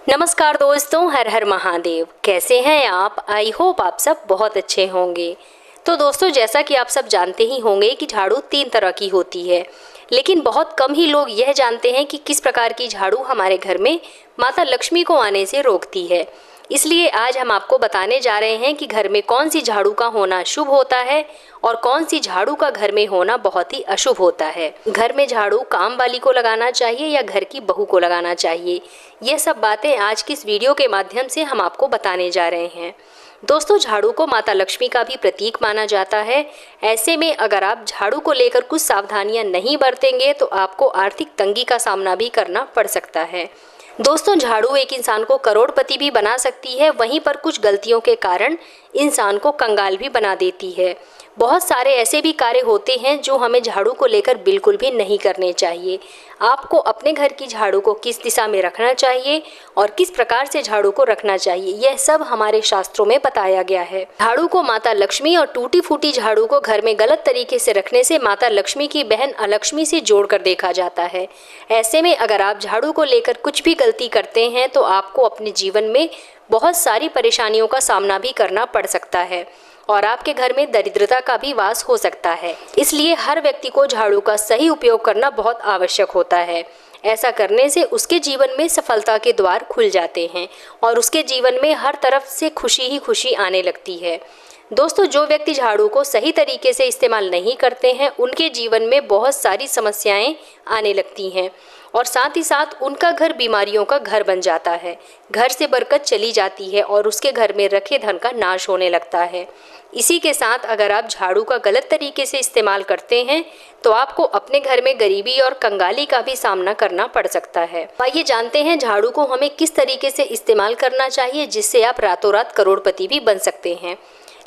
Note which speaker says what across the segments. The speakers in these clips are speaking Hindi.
Speaker 1: नमस्कार दोस्तों, हर हर महादेव। कैसे हैं आप? आई होप आप सब बहुत अच्छे होंगे। तो दोस्तों, जैसा कि आप सब जानते ही होंगे कि झाड़ू 3 तरह की होती है, लेकिन बहुत कम ही लोग यह जानते हैं कि किस प्रकार की झाड़ू हमारे घर में माता लक्ष्मी को आने से रोकती है। इसलिए आज हम आपको बताने जा रहे हैं कि घर में कौन सी झाड़ू का होना शुभ होता है और कौन सी झाड़ू का घर में होना बहुत ही अशुभ होता है। घर में झाड़ू काम वाली को लगाना चाहिए या घर की बहू को लगाना चाहिए, ये सब बातें आज की इस वीडियो के माध्यम से हम आपको बताने जा रहे हैं। दोस्तों, झाड़ू को माता लक्ष्मी का भी प्रतीक माना जाता है। ऐसे में अगर आप झाड़ू को लेकर कुछ सावधानियां नहीं बरतेंगे तो आपको आर्थिक तंगी का सामना भी करना पड़ सकता है। दोस्तों, झाड़ू एक इंसान को करोड़पति भी बना सकती है, वहीं पर कुछ गलतियों के कारण इंसान को कंगाल भी बना देती है। बहुत सारे ऐसे भी कार्य होते हैं जो हमें झाड़ू को लेकर बिल्कुल भी नहीं करने चाहिए। आपको अपने घर की झाड़ू को किस दिशा में रखना चाहिए और किस प्रकार से झाड़ू को रखना चाहिए, यह सब हमारे शास्त्रों में बताया गया है। झाड़ू को माता लक्ष्मी और टूटी फूटी झाड़ू को घर में गलत तरीके से रखने से माता लक्ष्मी की बहन अलक्ष्मी से जोड़कर देखा जाता है। ऐसे में अगर आप झाड़ू को लेकर कुछ भी गलती करते हैं तो आपको अपने जीवन में बहुत सारी परेशानियों का सामना भी करना पड़ सकता है और आपके घर में दरिद्रता का भी वास हो सकता है। इसलिए हर व्यक्ति को झाड़ू का सही उपयोग करना बहुत आवश्यक होता है। ऐसा करने से उसके जीवन में सफलता के द्वार खुल जाते हैं और उसके जीवन में हर तरफ से खुशी ही खुशी आने लगती है। दोस्तों, जो व्यक्ति झाड़ू को सही तरीके से इस्तेमाल नहीं करते हैं उनके जीवन में बहुत सारी समस्याएं आने लगती हैं और साथ ही साथ उनका घर बीमारियों का घर बन जाता है। घर से बरकत चली जाती है और उसके घर में रखे धन का नाश होने लगता है। इसी के साथ अगर आप झाड़ू का गलत तरीके से इस्तेमाल करते हैं तो आपको अपने घर में गरीबी और कंगाली का भी सामना करना पड़ सकता है। आइए जानते हैं झाड़ू को हमें किस तरीके से इस्तेमाल करना चाहिए जिससे आप रातों रात करोड़पति भी बन सकते हैं।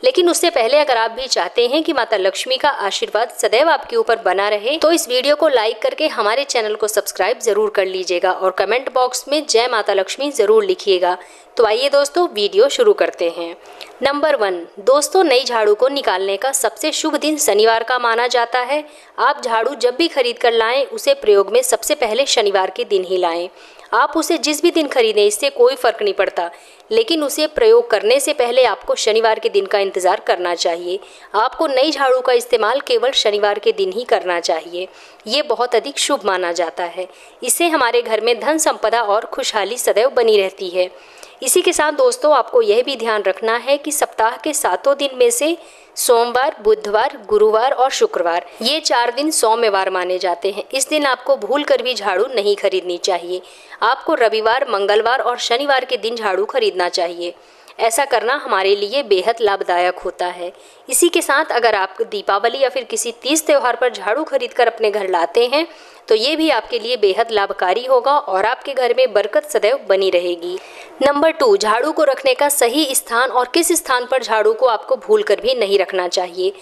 Speaker 1: लेकिन उससे पहले अगर आप भी चाहते हैं कि माता लक्ष्मी का आशीर्वाद सदैव आपके ऊपर बना रहे तो इस वीडियो को लाइक करके हमारे चैनल को सब्सक्राइब जरूर कर लीजिएगा और कमेंट बॉक्स में जय माता लक्ष्मी जरूर लिखिएगा। तो आइए दोस्तों, वीडियो शुरू करते हैं। नंबर 1, दोस्तों, नई झाड़ू को निकालने का सबसे शुभ दिन शनिवार का माना जाता है। आप झाड़ू जब भी खरीद कर लाएं उसे प्रयोग में सबसे पहले शनिवार के दिन ही लाएं। आप उसे जिस भी दिन खरीदें इससे कोई फर्क नहीं पड़ता, लेकिन उसे प्रयोग करने से पहले आपको शनिवार के दिन का इंतज़ार करना चाहिए। आपको नई झाड़ू का इस्तेमाल केवल शनिवार के दिन ही करना चाहिए। ये बहुत अधिक शुभ माना जाता है। इससे हमारे घर में धन संपदा और खुशहाली सदैव बनी रहती है। इसी के साथ दोस्तों, आपको यह भी ध्यान रखना है कि सप्ताह के 7 दिन में से सोमवार, बुधवार, गुरुवार और शुक्रवार, ये 4 दिन सौम्यवार माने जाते हैं। इस दिन आपको भूल कर भी झाड़ू नहीं खरीदनी चाहिए। आपको रविवार, मंगलवार और शनिवार के दिन झाड़ू खरीदना चाहिए। ऐसा करना हमारे लिए बेहद लाभदायक होता है। इसी के साथ अगर आप दीपावली या फिर किसी तीज त्यौहार पर झाड़ू खरीद कर अपने घर लाते हैं तो ये भी आपके लिए बेहद लाभकारी होगा और आपके घर में बरकत सदैव बनी रहेगी। नंबर 2, झाड़ू को रखने का सही स्थान और किस स्थान पर झाड़ू को आपको भूल कर भी नहीं रखना चाहिए।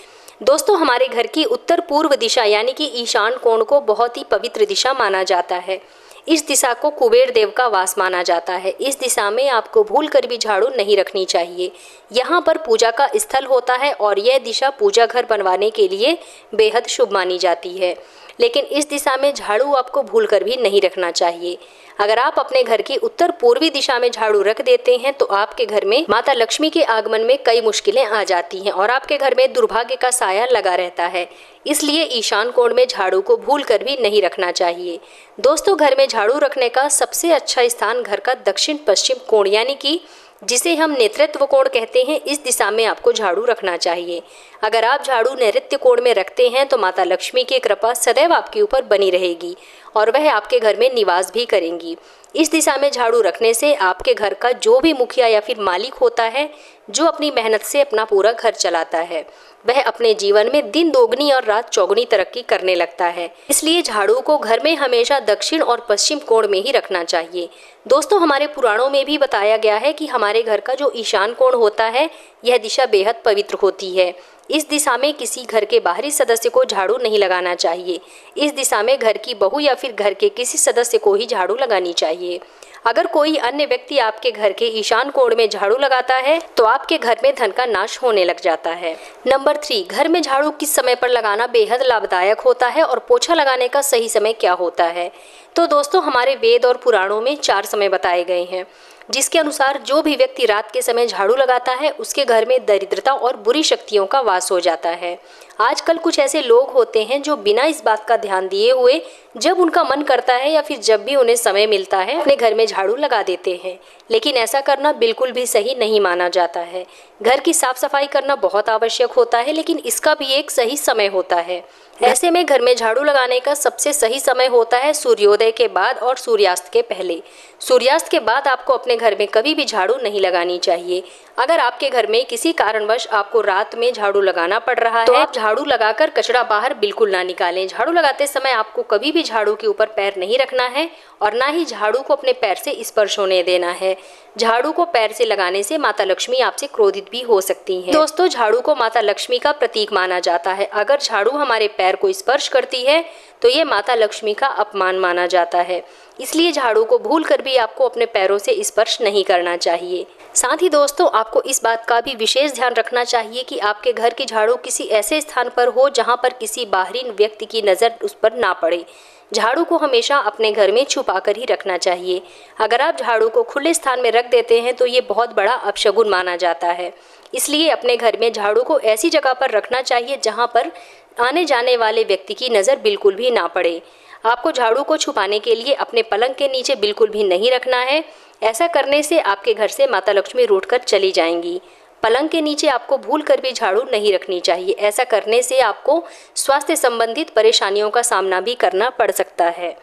Speaker 1: दोस्तों, हमारे घर की उत्तर पूर्व दिशा यानी कि ईशान कोण को बहुत ही पवित्र दिशा माना जाता है। इस दिशा को कुबेर देव का वास माना जाता है। इस दिशा में आपको भूल कर भी झाड़ू नहीं रखनी चाहिए। यहाँ पर पूजा का स्थल होता है और यह दिशा पूजा घर बनवाने के लिए बेहद शुभ मानी जाती है। लेकिन इस दिशा में झाड़ू आपको भूल कर भी नहीं रखना चाहिए। अगर आप अपने घर की उत्तर पूर्वी दिशा में झाड़ू रख देते हैं तो आपके घर में माता लक्ष्मी के आगमन में कई मुश्किलें आ जाती हैं और आपके घर में दुर्भाग्य का साया लगा रहता है। इसलिए ईशान कोण में झाड़ू को भूल कर भी नहीं रखना चाहिए। दोस्तों, घर में झाड़ू रखने का सबसे अच्छा स्थान घर का दक्षिण पश्चिम कोण यानी कि जिसे हम नेतृत्व कोण कहते हैं, इस दिशा में आपको झाड़ू रखना चाहिए। अगर आप झाड़ू नैऋत्य कोण में रखते हैं तो माता लक्ष्मी की कृपा सदैव आपके ऊपर बनी रहेगी और वह आपके घर में निवास भी करेंगी। इस दिशा में झाड़ू रखने से आपके घर का जो भी मुखिया या फिर मालिक होता है, जो अपनी मेहनत से अपना पूरा घर चलाता है, वह अपने जीवन में दिन दोगुनी और रात चौगुनी तरक्की करने लगता है। इसलिए झाड़ू को घर में हमेशा दक्षिण और पश्चिम कोण में ही रखना चाहिए। दोस्तों, हमारे पुराणों में भी बताया गया है कि हमारे घर का जो ईशान कोण होता है, यह दिशा बेहद पवित्र होती है। इस दिशा में किसी घर के बाहरी सदस्य को झाड़ू नहीं लगाना चाहिए। इस दिशा में घर की बहू या फिर घर के किसी सदस्य को ही झाड़ू लगानी चाहिए। अगर कोई अन्य व्यक्ति आपके घर के ईशान कोण में झाड़ू लगाता है तो आपके घर में धन का नाश होने लग जाता है। नंबर 3, घर में झाड़ू किस समय पर लगाना बेहद लाभदायक होता है और पोछा लगाने का सही समय क्या होता है। तो दोस्तों हमारे वेद और पुराणों में 4 समय बताए गए हैं, जिसके अनुसार जो भी व्यक्ति रात के समय झाड़ू लगाता है उसके घर में दरिद्रता और बुरी शक्तियों का वास हो जाता है। आजकल कुछ ऐसे लोग होते हैं जो बिना इस बात का ध्यान दिए हुए जब उनका मन करता है या फिर जब भी उन्हें समय मिलता है अपने घर में झाड़ू लगा देते हैं, लेकिन ऐसा करना बिल्कुल भी सही नहीं माना जाता है। घर की साफ सफाई करना बहुत आवश्यक होता है, लेकिन इसका भी एक सही समय होता है। ऐसे में घर में झाड़ू लगाने का सबसे सही समय होता है सूर्योदय के बाद और सूर्यास्त के पहले। सूर्यास्त के बाद आपको अपने घर में कभी भी झाड़ू नहीं लगानी चाहिए। अगर आपके घर में किसी कारणवश आपको रात में झाड़ू लगाना पड़ रहा है तो आप झाड़ू लगाकर कचरा बाहर बिल्कुल ना निकालें। झाड़ू लगाते समय आपको कभी भी झाड़ू के ऊपर पैर नहीं रखना है और ना ही झाड़ू को अपने पैर से स्पर्श होने देना है। झाड़ू को पैर से लगाने से माता लक्ष्मी आपसे क्रोधित भी हो सकती हैं। दोस्तों, झाड़ू को माता लक्ष्मी का प्रतीक माना जाता है। अगर झाड़ू हमारे पैर को स्पर्श करती है तो ये माता लक्ष्मी का अपमान माना जाता है, इसलिए झाड़ू को भूल कर भी आपको अपने पैरों से स्पर्श नहीं करना चाहिए। साथ ही दोस्तों, आपको इस बात का भी विशेष ध्यान रखना चाहिए कि आपके घर की झाड़ू किसी ऐसे स्थान पर हो जहां पर किसी बाहरी व्यक्ति की नज़र उस पर ना पड़े। झाड़ू को हमेशा अपने घर में छुपा कर ही रखना चाहिए। अगर आप झाड़ू को खुले स्थान में रख देते हैं तो ये बहुत बड़ा अपशगुन माना जाता है। इसलिए अपने घर में झाड़ू को ऐसी जगह पर रखना चाहिए जहां पर आने जाने वाले व्यक्ति की नज़र बिल्कुल भी ना पड़े। आपको झाड़ू को छुपाने के लिए अपने पलंग के नीचे बिल्कुल भी नहीं रखना है। ऐसा करने से आपके घर से माता लक्ष्मी रूठकर चली जाएंगी। पलंग के नीचे आपको भूल कर भी झाड़ू नहीं रखनी चाहिए। ऐसा करने से आपको स्वास्थ्य संबंधित परेशानियों का सामना भी करना पड़ सकता है।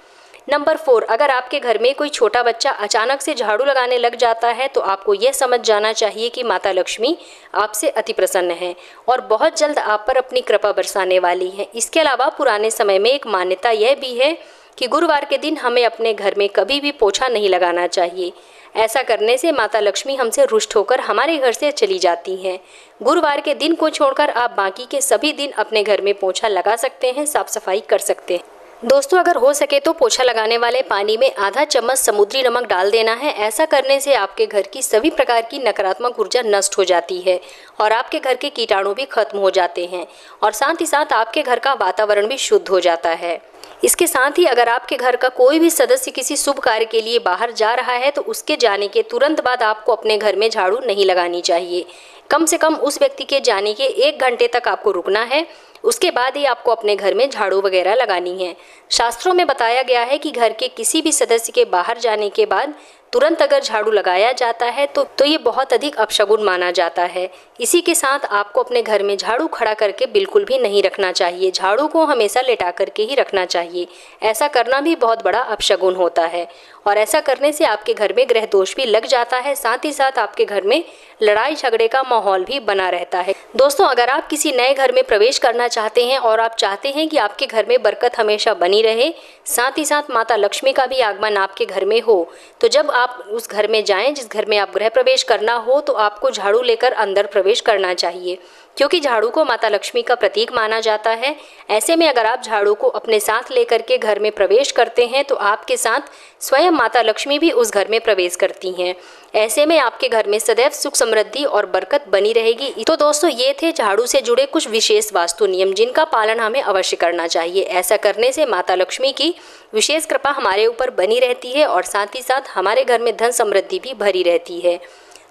Speaker 1: नंबर 4, अगर आपके घर में कोई छोटा बच्चा अचानक से झाड़ू लगाने लग जाता है तो आपको यह समझ जाना चाहिए कि माता लक्ष्मी आपसे अति प्रसन्न है और बहुत जल्द आप पर अपनी कृपा बरसाने वाली है। इसके अलावा पुराने समय में एक मान्यता यह भी है कि गुरुवार के दिन हमें अपने घर में कभी भी पोछा नहीं लगाना चाहिए। ऐसा करने से माता लक्ष्मी हमसे रुष्ट होकर हमारे घर से चली जाती हैं। गुरुवार के दिन को छोड़कर आप बाकी के सभी दिन अपने घर में पोछा लगा सकते हैं, साफ सफाई कर सकते हैं। दोस्तों, अगर हो सके तो पोछा लगाने वाले पानी में आधा चम्मच समुद्री नमक डाल देना है। ऐसा करने से आपके घर की सभी प्रकार की नकारात्मक ऊर्जा नष्ट हो जाती है और आपके घर के कीटाणु भी खत्म हो जाते हैं और साथ ही साथ आपके घर का वातावरण भी शुद्ध हो जाता है। इसके साथ ही अगर आपके घर का कोई भी सदस्य किसी शुभ कार्य के लिए बाहर जा रहा है तो उसके जाने के तुरंत बाद आपको अपने घर में झाड़ू नहीं लगानी चाहिए। कम से कम उस व्यक्ति के जाने के 1 घंटे तक आपको रुकना है, उसके बाद ही आपको अपने घर में झाड़ू वगैरह लगानी है। शास्त्रों में बताया गया है कि घर के किसी भी सदस्य के बाहर जाने के बाद तुरंत अगर झाड़ू लगाया जाता है तो ये बहुत अधिक अपशगुन माना जाता है। इसी के साथ आपको अपने घर में झाड़ू खड़ा करके बिल्कुल भी नहीं रखना चाहिए। झाड़ू को हमेशा लेटा करके ही रखना चाहिए। ऐसा करना भी बहुत बड़ा अपशगुन होता है और ऐसा करने से आपके घर में ग्रह दोष भी लग जाता है। साथ ही साथ आपके घर में लड़ाई झगड़े का माहौल भी बना रहता है। दोस्तों, अगर आप किसी नए घर में प्रवेश करना चाहते हैं और आप चाहते हैं कि आपके घर में बरकत हमेशा बनी रहे, साथ ही साथ माता लक्ष्मी का भी आगमन आपके घर में हो, तो जब आप उस घर में जाएं जिस घर में आप गृह प्रवेश करना हो तो आपको झाड़ू लेकर अंदर प्रवेश करना चाहिए, क्योंकि झाड़ू को माता लक्ष्मी का प्रतीक माना जाता है। ऐसे में अगर आप झाड़ू को अपने साथ लेकर के घर में प्रवेश करते हैं तो आपके साथ स्वयं माता लक्ष्मी भी उस घर में प्रवेश करती हैं। ऐसे में आपके घर में सदैव सुख समृद्धि और बरकत बनी रहेगी। तो दोस्तों, ये थे झाड़ू से जुड़े कुछ विशेष वास्तु नियम जिनका पालन हमें अवश्य करना चाहिए। ऐसा करने से माता लक्ष्मी की विशेष कृपा हमारे ऊपर बनी रहती है और साथ ही साथ हमारे घर में धन समृद्धि भी भरी रहती है।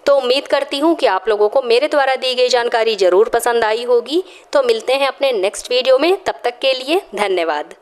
Speaker 1: तो उम्मीद करती हूँ कि आप लोगों को मेरे द्वारा दी गई जानकारी जरूर पसंद आई होगी। तो मिलते हैं अपने नेक्स्ट वीडियो में, तब तक के लिए धन्यवाद।